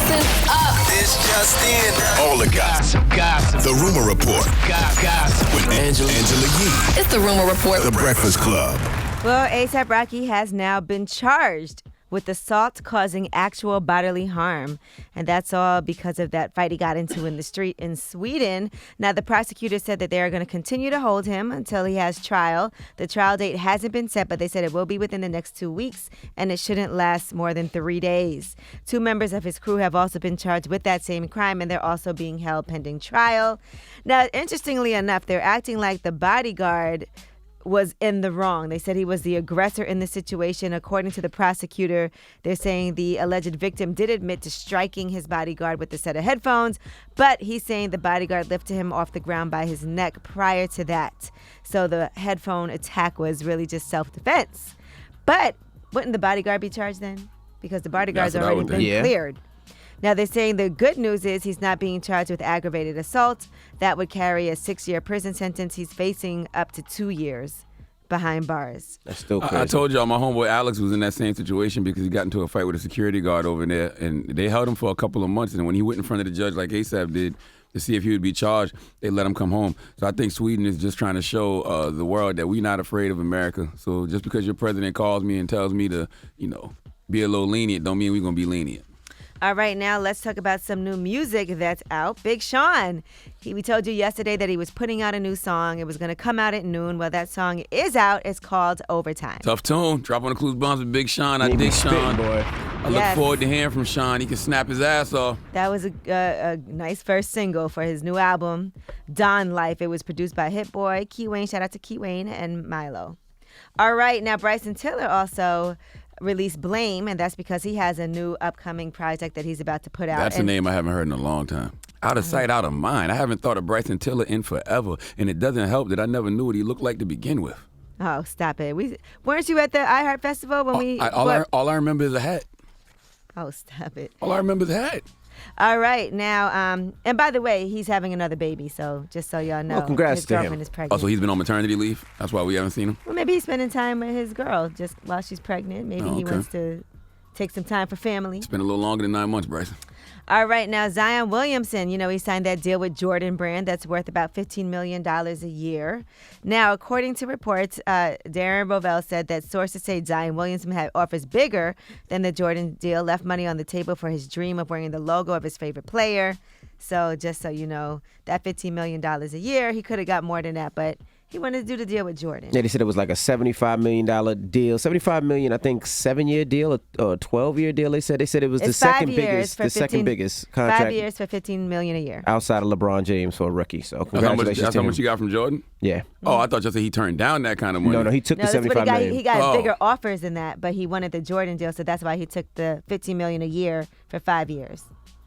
Listen up. It's just in. All the gossip. The Rumor Report. Gossip. With Angela Yee. It's the Rumor Report. The Breakfast Club. Well, A$AP Rocky has now been charged with assault causing actual bodily harm. And that's all because of that fight he got into in the street in Sweden. Now, the prosecutor said that they are going to continue to hold him until he has trial. The trial date hasn't been set, but they said it will be within the next 2 weeks, and it shouldn't last more than 3 days. 2 members of his crew have also been charged with that same crime, and they're also being held pending trial. Now, interestingly enough, they're acting like the bodyguard was in the wrong. They said he was the aggressor in the situation. According to the prosecutor, they're saying the alleged victim did admit to striking his bodyguard with a set of headphones, but he's saying the bodyguard lifted him off the ground by his neck prior to that. So the headphone attack was really just self-defense. But wouldn't the bodyguard be charged then? Because the bodyguard's already been cleared. Now, they're saying the good news is he's not being charged with aggravated assault. That would carry a 6-year prison sentence. He's facing up to 2 years behind bars. That's still crazy. I told y'all my homeboy Alex was in that same situation because he got into a fight with a security guard over there, and they held him for a couple of months. And when he went in front of the judge like A$AP did to see if he would be charged, they let him come home. So I think Sweden is just trying to show the world that we're not afraid of America. So just because your president calls me and tells me to, be a little lenient, don't mean we're going to be lenient. All right, now let's talk about some new music that's out. Big Sean, we told you yesterday that he was putting out a new song. It was going to come out at noon. Well, that song is out. It's called Overtime. Tough tune. Drop on the clues bombs with Big Sean. I dig Sean. Boy. I look forward to hearing from Sean. He can snap his ass off. That was a nice first single for his new album, Don Life. It was produced by Hit Boy, Key Wayne. Shout out to Key Wayne and Milo. All right, now Bryson Tiller also released Blame, and that's because he has a new upcoming project that he's about to put out. That's a name I haven't heard in a long time. Out of sight, out of mind. I haven't thought of Bryson Tiller in forever, and it doesn't help that I never knew what he looked like to begin with. Oh, stop it. Weren't you at the iHeart Festival when all I remember is a hat. Oh, stop it. All I remember is a hat. All right, now, and by the way, he's having another baby, so just so y'all know, congrats his to him. girlfriend is pregnant. Oh, so he's been on maternity leave? That's why we haven't seen him? Well, maybe he's spending time with his girl just while she's pregnant. Maybe he wants to take some time for family. It's been a little longer than 9 months, Bryson. All right, now Zion Williamson, he signed that deal with Jordan Brand that's worth about $15 million a year. Now, according to reports, Darren Rovell said that sources say Zion Williamson had offers bigger than the Jordan deal, left money on the table for his dream of wearing the logo of his favorite player. So just so you know, that $15 million a year, he could have got more than that, but he wanted to do the deal with Jordan. Yeah, they said it was like a $75 million deal. $75 million, I think, 7-year deal or 12-year deal. They said it was the second biggest contract. 5 years for $15 million a year. Outside of LeBron James for a rookie. So congratulations. That's how much you got from Jordan? Yeah. Oh, I thought you said he turned down that kind of money. No, he took the $75 million. He got bigger offers than that, but he wanted the Jordan deal, so that's why he took the $15 million a year for 5 years.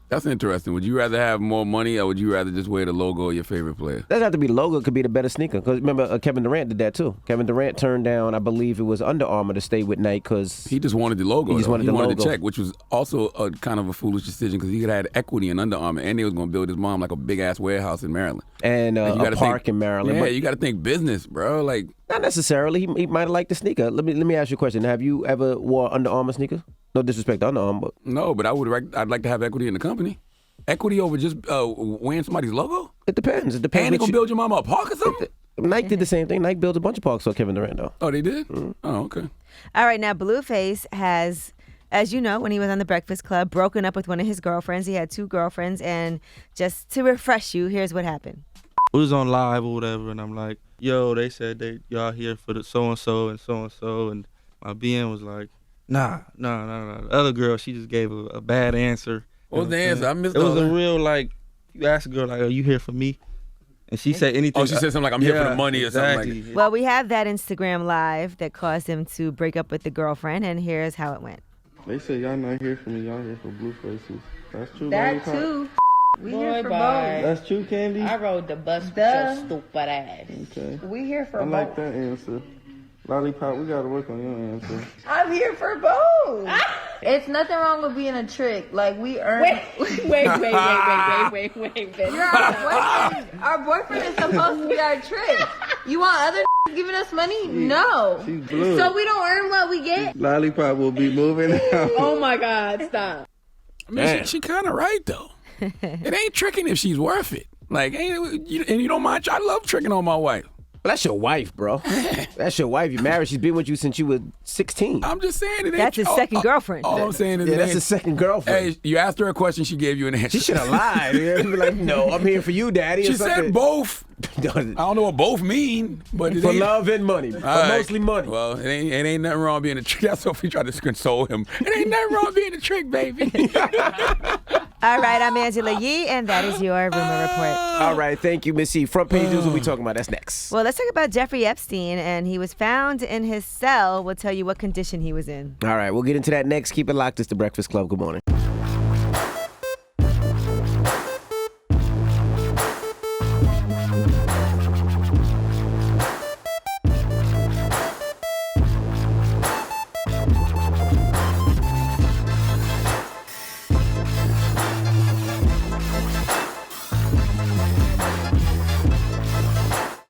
That's interesting. Would you rather have more money, or would you rather just wear the logo of your favorite player? Doesn't have to be the logo. It could be the better sneaker. Because remember, Kevin Durant did that too. Kevin Durant turned down, I believe it was Under Armour to stay with Nike because he just wanted the logo. He just wanted the check, which was also a kind of a foolish decision because he had equity in Under Armour, and they was going to build his mom like a big ass warehouse in Maryland and a park in Maryland. Yeah, you got to think business, bro. Like not necessarily. He might have liked the sneaker. Let me ask you a question. Have you ever wore Under Armour sneakers? No disrespect to Under Armour, but no. But I'd like to have equity in the company. Equity over just wearing somebody's logo? It depends. And they gonna build your mama a park or something? Nike did the same thing. Nike built a bunch of parks for Kevin Durant, though. Oh, they did? Mm-hmm. Oh, okay. All right, now Blueface has, as you know, when he was on the Breakfast Club, broken up with one of his girlfriends. He had 2 girlfriends, and just to refresh you, here's what happened. We was on live or whatever, and I'm like, yo, they said y'all here for the so-and-so and so-and-so, and my BM was like, nah. The other girl, she just gave a bad answer. What was the answer? I missed it. It was a real, like, you ask a girl, like, are you here for me? And she said anything. Oh, she said something like, I'm here for the money or something like that. Well, we have that Instagram live that caused him to break up with the girlfriend, and here's how it went. They said y'all not here for me, y'all here for blue faces. That's true. That too. We here for both. That's true, Candy? I rode the bus with your stupid ass. Okay. We here for both. I like that answer. Lollipop, we gotta work on your answer. I'm here for both. It's nothing wrong with being a trick. Like, we earn. Wait. You're our boyfriend. Our boyfriend is supposed to be our trick. You want other giving us money? No. She's blue. So we don't earn what we get? Lollipop will be moving out. Oh my God, stop. I mean, she kind of right, though. It ain't tricking if she's worth it. Like, and you don't mind. I love tricking on my wife. Well, that's your wife, bro. That's your wife. You married. She's been with you since you were 16. I'm just saying it ain't. That's his second girlfriend. All I'm saying is that's his second girlfriend. Hey, you asked her a question, she gave you an answer. She should have lied. She'd be like, no, I'm here for you, Daddy. She said both. I don't know what both mean, but for love and money. Right. Mostly money. Well, it ain't nothing wrong being a trick. That's what we try to console him. It ain't nothing wrong being a trick, baby. All right, I'm Angela Yee, and that is your Rumor Report. All right, thank you, Miss Yee. Front page news, what we talking about? That's next. Well, let's talk about Jeffrey Epstein, and he was found in his cell. We'll tell you what condition he was in. All right, we'll get into that next. Keep it locked. It's The Breakfast Club. Good morning.